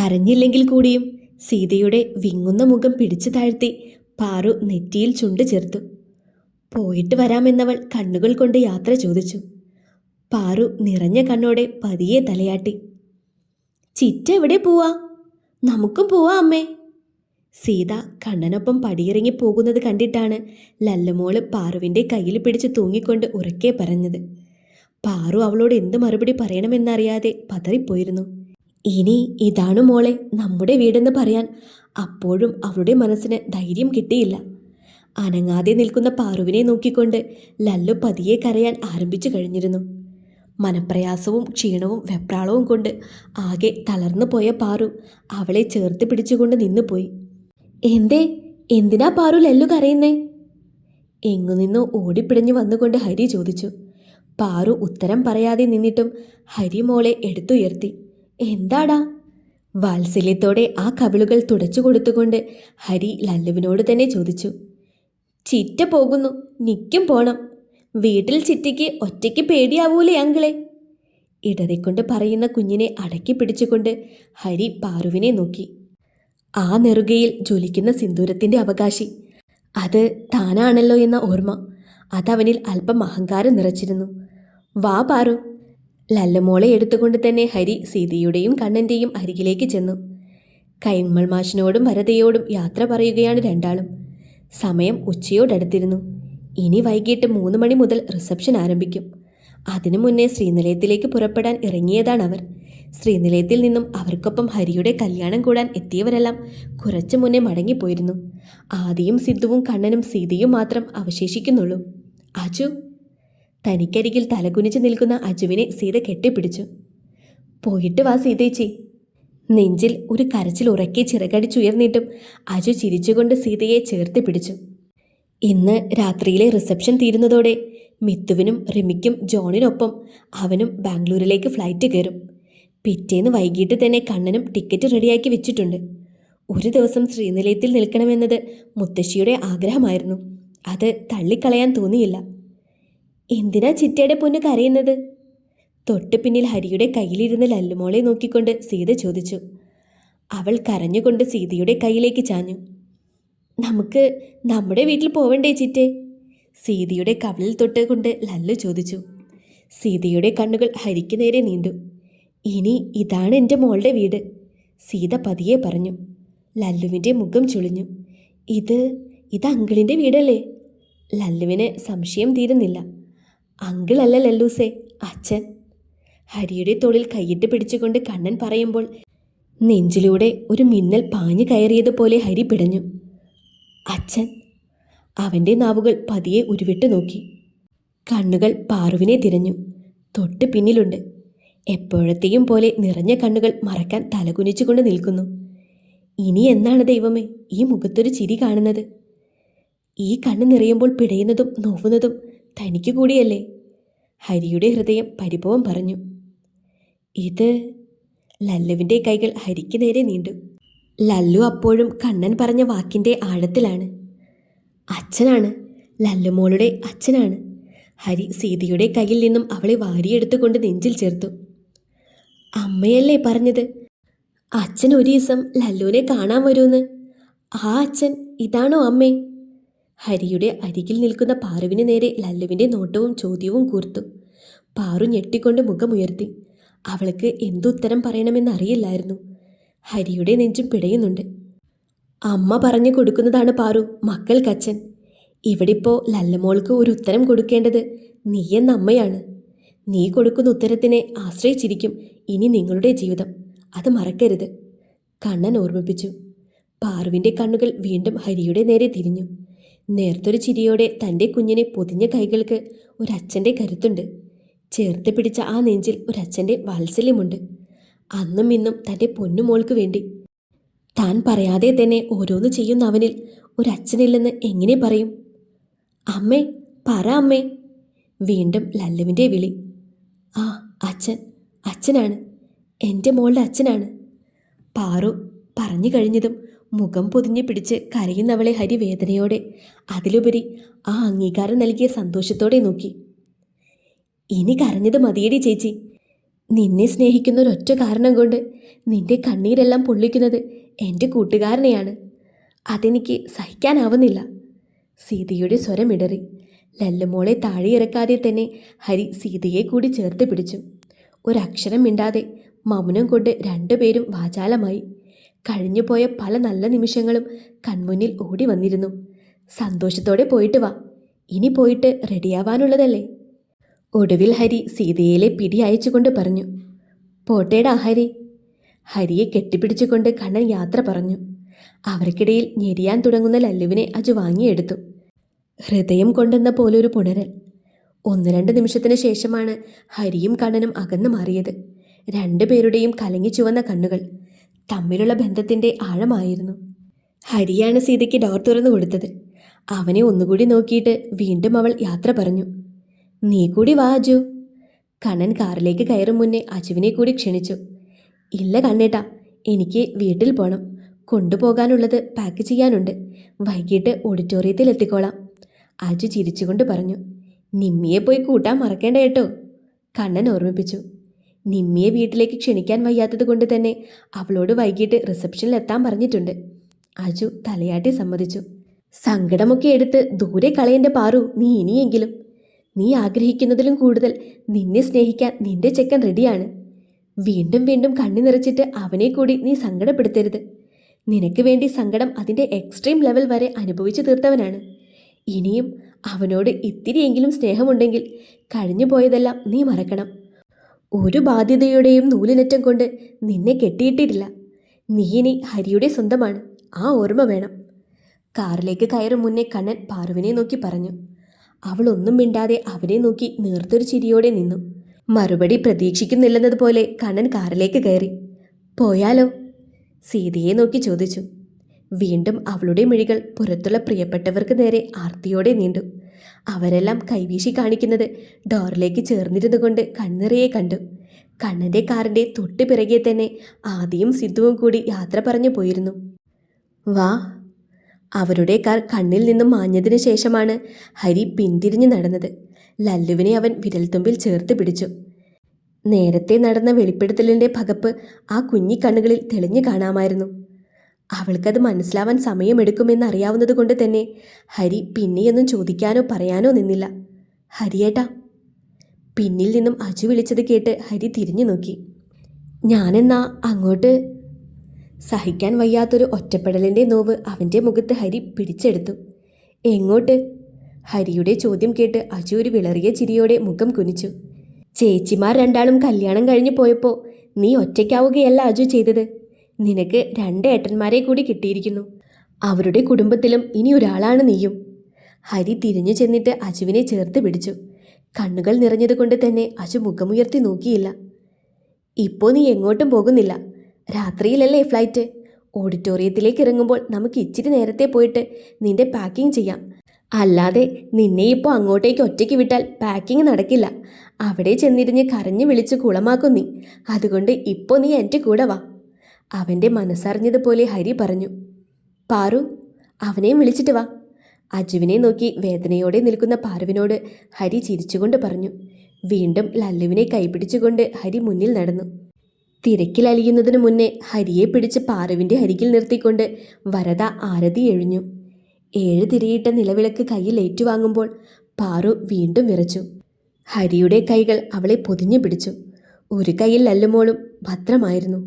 കരഞ്ഞില്ലെങ്കിൽ കൂടിയും സീതയുടെ വിങ്ങുന്ന മുഖം പിടിച്ചു താഴ്ത്തി പാറു നെറ്റിയിൽ ചുണ്ട് ചേർത്തു. പോയിട്ട് വരാമെന്നവൾ കണ്ണുകൾ കൊണ്ട് യാത്ര ചോദിച്ചു. പാറു നിറഞ്ഞ കണ്ണോടെ പതിയെ തലയാട്ടി. ചിറ്റ എവിടെ പോവാ? നമുക്കും പോവാ അമ്മേ. സീത കണ്ണനൊപ്പം പടിയിറങ്ങി പോകുന്നത് കണ്ടിട്ടാണ് ലല്ലുമോള് പാറുവിൻ്റെ കയ്യിൽ പിടിച്ച് തൂങ്ങിക്കൊണ്ട് ഉറക്കെ പറഞ്ഞത്. പാറു അവളോട് എന്ത് മറുപടി പറയണമെന്നറിയാതെ പതറിപ്പോയിരുന്നു. ഇനി ഇതാണു മോളെ നമ്മുടെ വീടെന്ന് പറയാൻ അപ്പോഴും അവളുടെ മനസ്സിന് ധൈര്യം കിട്ടിയില്ല. അനങ്ങാതെ നിൽക്കുന്ന പാറുവിനെ നോക്കിക്കൊണ്ട് ലല്ലു പതിയെ കരയാൻ ആരംഭിച്ചു കഴിഞ്ഞിരുന്നു. മനപ്രയാസവും ക്ഷീണവും വെപ്രാളവും കൊണ്ട് ആകെ തളർന്നു പോയ പാറു അവളെ ചേർത്ത് പിടിച്ചുകൊണ്ട് നിന്നുപോയി. എന്തിനാ പാറു ലല്ലു കരയുന്നേ? എങ്ങുനിന്നോ ഓടിപ്പിടഞ്ഞു വന്നുകൊണ്ട് ഹരി ചോദിച്ചു. പാറു ഉത്തരം പറയാതെ നിന്നിട്ടും ഹരി മോളെ എടുത്തുയർത്തി. എന്താടാ? വാത്സല്യത്തോടെ ആ കവിളുകൾ തുടച്ചു കൊടുത്തുകൊണ്ട് ഹരി ലല്ലുവിനോട് തന്നെ ചോദിച്ചു. ചിറ്റ പോകുന്നു, നിക്കും പോണം. വീട്ടിൽ ചിറ്റയ്ക്ക് ഒറ്റയ്ക്ക് പേടിയാവൂലേ അങ്കിളെ? ഇടറിക്കൊണ്ട് പറയുന്ന കുഞ്ഞിനെ അടക്കി പിടിച്ചുകൊണ്ട് ഹരി പാറുവിനെ നോക്കി. ആ നെറുകയിൽ ജ്വലിക്കുന്ന സിന്ദൂരത്തിൻ്റെ അവകാശി അത് താനാണല്ലോ എന്ന ഓർമ്മ അതവനിൽ അല്പം അഹങ്കാരം നിറച്ചിരുന്നു. വാ പാറു. ലല്ലുമോളെ എടുത്തുകൊണ്ട് തന്നെ ഹരി സീതയുടെയും കണ്ണൻ്റെയും അരികിലേക്ക് ചെന്നു. കൈമൾ മാഷിനോടും വരതയോടും യാത്ര പറയുകയാണ് രണ്ടാളും. സമയം ഉച്ചയോടടുത്തിരുന്നു. ഇനി വൈകിട്ട് 3 മണി മുതൽ റിസപ്ഷൻ ആരംഭിക്കും. അതിനു മുന്നേ ശ്രീനിലയത്തിലേക്ക് പുറപ്പെടാൻ ഇറങ്ങിയതാണവർ. ശ്രീനിലയത്തിൽ നിന്നും അവർക്കൊപ്പം ഹരിയുടെ കല്യാണം കൂടാൻ എത്തിയവരെല്ലാം കുറച്ചു മുന്നേ മടങ്ങിപ്പോയിരുന്നു. ആദിയും സിദ്ധുവും കണ്ണനും സീതയും മാത്രം അവശേഷിക്കുന്നുള്ളൂ. അജു. തനിക്കരികിൽ തലകുനിച്ച് നിൽക്കുന്ന അജുവിനെ സീത കെട്ടിപ്പിടിച്ചു. പോയിട്ട് വാ സീതേച്ചി. നെഞ്ചിൽ ഒരു കരച്ചിൽ ഉറക്കെ ചിറകടിച്ചുയർന്നിട്ടും അജു ചിരിച്ചുകൊണ്ട് സീതയെ ചേർത്ത് പിടിച്ചു. ഇന്ന് രാത്രിയിലെ റിസപ്ഷൻ തീരുന്നതോടെ മിത്തുവിനും റിമിക്കും ജോണിനൊപ്പം അവനും ബാംഗ്ലൂരിലേക്ക് ഫ്ലൈറ്റ് കയറും. പിറ്റേന്ന് വൈകിട്ട് തന്നെ കണ്ണനും ടിക്കറ്റ് റെഡിയാക്കി വെച്ചിട്ടുണ്ട്. ഒരു ദിവസം ശ്രീനിലയത്തിൽ നിൽക്കണമെന്നത് മുത്തശ്ശിയുടെ ആഗ്രഹമായിരുന്നു. അത് തള്ളിക്കളയാൻ തോന്നിയില്ല. എന്തിനാ ചിറ്റയുടെ പൊന്ന് കരയുന്നത്? തൊട്ട് പിന്നിൽ ഹരിയുടെ കയ്യിലിരുന്ന് ലല്ലുമോളെ നോക്കിക്കൊണ്ട് സീത ചോദിച്ചു. അവൾ കരഞ്ഞുകൊണ്ട് സീതയുടെ കയ്യിലേക്ക് ചാഞ്ഞു. നമുക്ക് നമ്മുടെ വീട്ടിൽ പോവണ്ടേ ചിറ്റേ? സീതയുടെ കവിളിൽ തൊട്ടുകൊണ്ട് ലല്ലു ചോദിച്ചു. സീതയുടെ കണ്ണുകൾ ഹരിക്ക് നേരെ നീണ്ടു. ഇനി ഇതാണ് എൻ്റെ മോളുടെ വീട്, സീത പതിയെ പറഞ്ഞു. ലല്ലുവിൻ്റെ മുഖം ചുളിഞ്ഞു. ഇത് അങ്കിളിൻ്റെ വീടല്ലേ? ലല്ലുവിന് സംശയം തീരുന്നില്ല. അങ്കിളല്ല ലല്ലൂസേ, അച്ഛൻ. ഹരിയുടെ തോളിൽ കൈയിട്ട് പിടിച്ചുകൊണ്ട് കണ്ണൻ പറയുമ്പോൾ നെഞ്ചിലൂടെ ഒരു മിന്നൽ പാഞ്ഞു കയറിയതുപോലെ ഹരി പിടഞ്ഞു. അച്ഛൻ. അവൻ്റെ നാവുകൾ പതിയെ ഉരുവിട്ട് നോക്കി. കണ്ണുകൾ പാറുവിനെ തിരഞ്ഞു. തൊട്ട് പിന്നിലുണ്ട്. എപ്പോഴത്തെയും പോലെ നിറഞ്ഞ കണ്ണുകൾ മറക്കാൻ തലകുനിച്ചുകൊണ്ട് നിൽക്കുന്നു. ഇനി എന്നാണ് ദൈവമേ ഈ മുഖത്തൊരു ചിരി കാണുന്നത്? ഈ കണ്ണ് നിറയുമ്പോൾ പിടയുന്നതും നോവുന്നതും തനിക്ക് കൂടിയല്ലേ? ഹരിയുടെ ഹൃദയം പരിഭവം പറഞ്ഞു. ഇത് ലല്ലുവിൻ്റെ കൈകൾ ഹരിക്ക് നേരെ നീണ്ടു. ലല്ലു അപ്പോഴും കണ്ണൻ പറഞ്ഞ വാക്കിൻ്റെ ആഴത്തിലാണ്. അച്ഛനാണ്, ലല്ലുമോളുടെ അച്ഛനാണ്. ഹരി സീതയുടെ കയ്യിൽ നിന്നും അവളെ വാരിയെടുത്തുകൊണ്ട് നെഞ്ചിൽ ചേർത്തു. അമ്മയല്ലേ പറഞ്ഞത് അച്ഛൻ ഒരു ദിവസം ലല്ലുവിനെ കാണാൻ വരുമെന്ന്? ആ അച്ഛൻ ഇതാണോ അമ്മേ? ഹരിയുടെ അരികിൽ നിൽക്കുന്ന പാറുവിന് നേരെ ലല്ലുവിൻ്റെ നോട്ടവും ചോദ്യവും കൂർത്തു. പാറു ഞെട്ടിക്കൊണ്ട് മുഖമുയർത്തി. അവൾക്ക് എന്തുത്തരം പറയണമെന്നറിയില്ലായിരുന്നു. ഹരിയുടെ നെഞ്ചും പിടയുന്നുണ്ട്. അമ്മ പറഞ്ഞു കൊടുക്കുന്നതാണ് പാറു മക്കൾക്കച്ഛൻ. ഇവിടിപ്പോൾ ലല്ലുമോൾക്ക് ഒരു ഉത്തരം കൊടുക്കേണ്ടത് നീ എന്ന അമ്മയാണ്. നീ കൊടുക്കുന്ന ഉത്തരത്തിനെ ആശ്രയിച്ചിരിക്കും ഇനി നിങ്ങളുടെ ജീവിതം, അത് മറക്കരുത്, കണ്ണൻ ഓർമ്മിപ്പിച്ചു. പാറുവിൻ്റെ കണ്ണുകൾ വീണ്ടും ഹരിയുടെ നേരെ തിരിഞ്ഞു. നേർത്തൊരു ചിരിയോടെ തൻ്റെ കുഞ്ഞിനെ പൊതിഞ്ഞ കൈകൾക്ക് ഒരച്ഛൻ്റെ കരുത്തുണ്ട്. ചേർത്ത് പിടിച്ച ആ നെഞ്ചിൽ ഒരച്ഛൻ്റെ വാത്സല്യമുണ്ട്. അന്നും ഇന്നും തൻ്റെ പൊന്നുമോൾക്ക് വേണ്ടി താൻ പറയാതെ തന്നെ ഓരോന്ന് ചെയ്യുന്ന അവനിൽ ഒരച്ഛനില്ലെന്ന് എങ്ങനെ പറയും? അമ്മേ, പറ അമ്മേ. വീണ്ടും ലല്ലുവിൻ്റെ വിളി. ആ അച്ഛനാണ്, എൻ്റെ മോളുടെ അച്ഛനാണ്. പാറു പറഞ്ഞു കഴിഞ്ഞതും മുഖം പൊതിഞ്ഞു പിടിച്ച് കരയുന്നവളെ ഹരി വേദനയോടെ, അതിലുപരി ആ അംഗീകാരം നൽകിയ സന്തോഷത്തോടെ നോക്കി. ഇനി കരഞ്ഞത് മതിയടി ചേച്ചി. നിന്നെ സ്നേഹിക്കുന്ന ഒരൊറ്റ കാരണം കൊണ്ട് നിന്റെ കണ്ണീരെല്ലാം പൊള്ളിക്കുന്നത് എൻ്റെ കൂട്ടുകാരനെയാണ്. അതെനിക്ക് സഹിക്കാനാവുന്നില്ല. സീതയുടെ സ്വരമിടറി. ലല്ലുമോളെ താഴെ ഇറക്കാതെ തന്നെ ഹരി സീതയെ കൂടി ചേർത്ത് പിടിച്ചു. ഒരക്ഷരം മിണ്ടാതെ മൗനം കൊണ്ട് രണ്ടുപേരും വാചാലമായി. കഴിഞ്ഞുപോയ പല നല്ല നിമിഷങ്ങളും കൺമുന്നിൽ ഓടി വന്നിരുന്നു. സന്തോഷത്തോടെ പോയിട്ട് വാ, ഇനി പോയിട്ട് റെഡിയാവാനുള്ളതല്ലേ. ഒടുവിൽ ഹരി സീതയിലെ പിടി അയച്ചുകൊണ്ട് പറഞ്ഞു. പോട്ടേടാ ഹരി. ഹരിയെ കെട്ടിപ്പിടിച്ചുകൊണ്ട് കണ്ണൻ യാത്ര പറഞ്ഞു. അവർക്കിടയിൽ ഞെരിയാൻ തുടങ്ങുന്ന ലല്ലുവിനെ അജു വാങ്ങിയെടുത്തു. ഹൃദയം കൊണ്ടെന്ന പോലൊരു പുണരൽ. 1-2 നിമിഷത്തിന് ശേഷമാണ് ഹരിയും കണ്ണനും അകന്നു മാറിയത്. രണ്ടുപേരുടെയും കലങ്ങി ചുവന്ന കണ്ണുകൾ തമ്മിലുള്ള ബന്ധത്തിൻ്റെ ആഴമായിരുന്നു. ഹരിയാണ് സീതയ്ക്ക് ഡോർ തുറന്നു കൊടുത്തത്. അവനെ ഒന്നുകൂടി നോക്കിയിട്ട് വീണ്ടും അവൾ യാത്ര പറഞ്ഞു. നീ കൂടി വാ അജു. കണ്ണൻ കാറിലേക്ക് കയറും മുന്നേ അജുവിനെ കൂടി ക്ഷണിച്ചു. ഇല്ല കണ്ണേട്ടാ, എനിക്ക് വീട്ടിൽ പോകണം. കൊണ്ടുപോകാനുള്ളത് പാക്ക് ചെയ്യാനുണ്ട്. വൈകിട്ട് ഓഡിറ്റോറിയത്തിൽ എത്തിക്കോളാം. അജു ചിരിച്ചുകൊണ്ട് പറഞ്ഞു. നിമ്മിയെ പോയി കൂട്ടാൻ മറക്കേണ്ട കേട്ടോ, കണ്ണൻ ഓർമ്മിപ്പിച്ചു. നിമ്മിയെ വീട്ടിലേക്ക് ക്ഷണിക്കാൻ വയ്യാത്തത് കൊണ്ട് തന്നെ അവളോട് വൈകിട്ട് റിസപ്ഷനിൽ എത്താൻ പറഞ്ഞിട്ടുണ്ട്. അജു തലയാട്ടി സമ്മതിച്ചു. സങ്കടമൊക്കെ എടുത്ത് ദൂരെ കളയേണ്ട പാറു നീ ഇനിയെങ്കിലും. നീ ആഗ്രഹിക്കുന്നതിലും കൂടുതൽ നിന്നെ സ്നേഹിക്കാൻ നിന്റെ ചെക്കൻ റെഡിയാണ്. വീണ്ടും വീണ്ടും കണ്ണി നിറച്ചിട്ട് അവനെ കൂടി നീ സങ്കടപ്പെടുത്തരുത്. നിനക്ക് വേണ്ടി സങ്കടം അതിൻ്റെ എക്സ്ട്രീം ലെവൽ വരെ അനുഭവിച്ചു തീർത്തവനാണ്. ഇനിയും അവനോട് ഇത്തിരിയെങ്കിലും സ്നേഹമുണ്ടെങ്കിൽ കഴിഞ്ഞു പോയതെല്ലാം നീ മറക്കണം. ഒരു ബാധ്യതയുടെയും നൂലിനറ്റം കൊണ്ട് നിന്നെ കെട്ടിയിട്ടിട്ടില്ല. നീ ഇനി ഹരിയുടെ സ്വന്തമാണ്, ആ ഓർമ്മ വേണം. കാറിലേക്ക് കയറും മുന്നേ കണ്ണൻ പാറുവിനെ നോക്കി പറഞ്ഞു. അവൾ ഒന്നും മിണ്ടാതെ അവനെ നോക്കി നേർത്തൊരു ചിരിയോടെ നിന്നു. മറുപടി പ്രതീക്ഷിക്കുന്നില്ലെന്നതുപോലെ കണ്ണൻ കാറിലേക്ക് കയറി. പോയാലോ? സീതയെ നോക്കി ചോദിച്ചു. വീണ്ടും അവളുടെ മിഴികൾ പുറത്തുള്ള പ്രിയപ്പെട്ടവർക്ക് നേരെ ആർത്തിയോടെ നീണ്ടു. അവരെല്ലാം കൈവീശി കാണിക്കുന്നത് ഡോറിലേക്ക് ചേർന്നിരുന്നു കൊണ്ട് കണ്ണിറയെ കണ്ടു. കണ്ണൻ്റെ കാറിൻ്റെ തൊട്ടു പിറകെ തന്നെ ആദിയും സിദ്ധുവും കൂടി യാത്ര പറഞ്ഞു പോയിരുന്നു. വാ. അവരുടെ കാർ കണ്ണിൽ നിന്നും മാഞ്ഞതിനു ശേഷമാണ് ഹരി പിന്തിരിഞ്ഞു നടന്നത്. ലല്ലുവിനെ അവൻ വിരൽത്തുമ്പിൽ ചേർത്ത് പിടിച്ചു. നേരത്തെ നടന്ന വെളിപ്പെടുത്തലിൻ്റെ പകപ്പ് ആ കുഞ്ഞിക്കണ്ണുകളിൽ തെളിഞ്ഞു കാണാമായിരുന്നു. അവൾക്കത് മനസ്സിലാവാൻ സമയമെടുക്കുമെന്നറിയാവുന്നത് കൊണ്ട് തന്നെ ഹരി പിന്നെയൊന്നും ചോദിക്കാനോ പറയാനോ നിന്നില്ല. ഹരിയേട്ടാ. പിന്നിൽ നിന്നും അജു വിളിച്ചത് കേട്ട് ഹരി തിരിഞ്ഞു നോക്കി. ഞാനെന്നാ അങ്ങോട്ട്. സഹിക്കാൻ വയ്യാത്തൊരു ഒറ്റപ്പെടലിൻ്റെ നോവ് അവൻ്റെ മുഖത്ത് ഹരി പിടിച്ചെടുത്തു. എങ്ങോട്ട്? ഹരിയുടെ ചോദ്യം കേട്ട് അജു ഒരു വിളറിയ ചിരിയോടെ മുഖം കുനിച്ചു. ചേച്ചിമാർ രണ്ടാളും കല്യാണം കഴിഞ്ഞു പോയപ്പോൾ നീ ഒറ്റയ്ക്കാവുകയല്ല അജു ചെയ്തത്. നിനക്ക് 2 ഏട്ടന്മാരെ കൂടി കിട്ടിയിരിക്കുന്നു. അവരുടെ കുടുംബത്തിലും ഇനി ഒരാളാണ് നീയും. ഹരി തിരിഞ്ഞു ചെന്നിട്ട് അജുവിനെ ചേർത്ത് പിടിച്ചു. കണ്ണുകൾ നിറഞ്ഞതുകൊണ്ട് തന്നെ അജു മുഖമുയർത്തി നോക്കിയില്ല. ഇപ്പോൾ നീ എങ്ങോട്ടും പോകുന്നില്ല. രാത്രിയിലല്ലേ ഫ്ലൈറ്റ്. ഓഡിറ്റോറിയത്തിലേക്ക് ഇറങ്ങുമ്പോൾ നമുക്ക് ഇച്ചിരി നേരത്തെ പോയിട്ട് നിന്റെ പാക്കിംഗ് ചെയ്യാം. അല്ലാതെ നിന്നെ ഇപ്പോൾ അങ്ങോട്ടേക്ക് ഒറ്റയ്ക്ക് വിട്ടാൽ പാക്കിംഗ് നടക്കില്ല. അവിടെ ചെന്നിരിഞ്ഞ് കരഞ്ഞു വിളിച്ച് കുളമാക്കും നീ. അതുകൊണ്ട് ഇപ്പോൾ നീ എൻ്റെ കൂടെ വാ. അവൻ്റെ മനസ്സറിഞ്ഞതുപോലെ ഹരി പറഞ്ഞു. പാറു, അവനെയും വിളിച്ചിട്ട് വാ. അജുവിനെ നോക്കി വേദനയോടെ നിൽക്കുന്ന പാറുവിനോട് ഹരി ചിരിച്ചുകൊണ്ട് പറഞ്ഞു. വീണ്ടും ലല്ലുവിനെ കൈപിടിച്ചുകൊണ്ട് ഹരി മുന്നിൽ നടന്നു. തിരക്കിലലിയുന്നതിനു മുന്നേ ഹരിയെ പിടിച്ച് പാറുവിൻ്റെ അരികിൽ നിർത്തിക്കൊണ്ട് വരദ ആരതി എഴിഞ്ഞു. 7 തിരിയിട്ട നിലവിളക്ക് കയ്യിൽ ഏറ്റുവാങ്ങുമ്പോൾ പാറു വീണ്ടും വിറച്ചു. ഹരിയുടെ കൈകൾ അവളെ പൊതിഞ്ഞു പിടിച്ചു. ഒരു കൈയിൽ ലല്ലുമോളും ഭദ്രമായിരുന്നു.